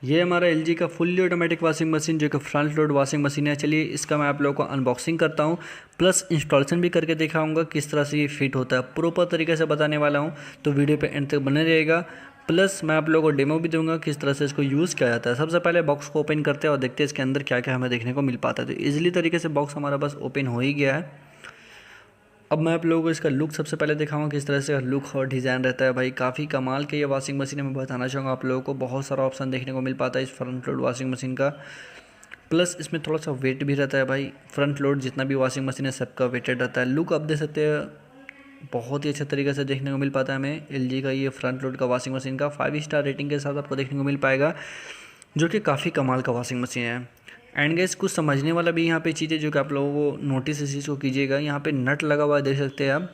ये हमारा एलजी का फुल्ली ऑटोमेटिक वॉशिंग मशीन जो कि फ्रंट लोड वॉशिंग मशीन है। चलिए इसका मैं आप लोगों को अनबॉक्सिंग करता हूँ, प्लस इंस्टॉलेशन भी करके दिखाऊंगा किस तरह से ये फिट होता है। प्रॉपर तरीके से बताने वाला हूँ, तो वीडियो पे एंड तक बने रहेगा। प्लस मैं आप लोगों को डेमो भी दूंगा किस तरह से इसको यूज़ किया जाता है। सबसे पहले बॉक्स को ओपन करते हैं और देखते हैं इसके अंदर क्या क्या हमें देखने को मिल पाता है। तो ईजिली तरीके से बॉक्स हमारा बस ओपन हो ही गया है। अब मैं आप लोगों को इसका लुक सबसे पहले दिखाऊंगा किस तरह से लुक और डिज़ाइन रहता है। भाई काफ़ी कमाल के ये वॉशिंग मशीन है। मैं बताना चाहूँगा आप लोगों को बहुत सारा ऑप्शन देखने को मिल पाता है इस फ्रंट लोड वॉशिंग मशीन का। प्लस इसमें थोड़ा सा वेट भी रहता है भाई। फ्रंट लोड जितना भी वॉशिंग मशीन है सबका वेटेड रहता है। लुक आप देख सकते हैं, बहुत ही अच्छे तरीके से देखने को मिल पाता है हमें एलजी का ये फ्रंट लोड का वॉशिंग मशीन का 5 स्टार रेटिंग के साथ आपको देखने को मिल पाएगा, जो कि काफ़ी कमाल का वॉशिंग मशीन है। एंड गैस कुछ समझने वाला भी यहाँ पे चीज़ है जो कि आप लोगों को नोटिस इस चीज़ को कीजिएगा। यहाँ पे नट लगा हुआ है, देख सकते हैं आप।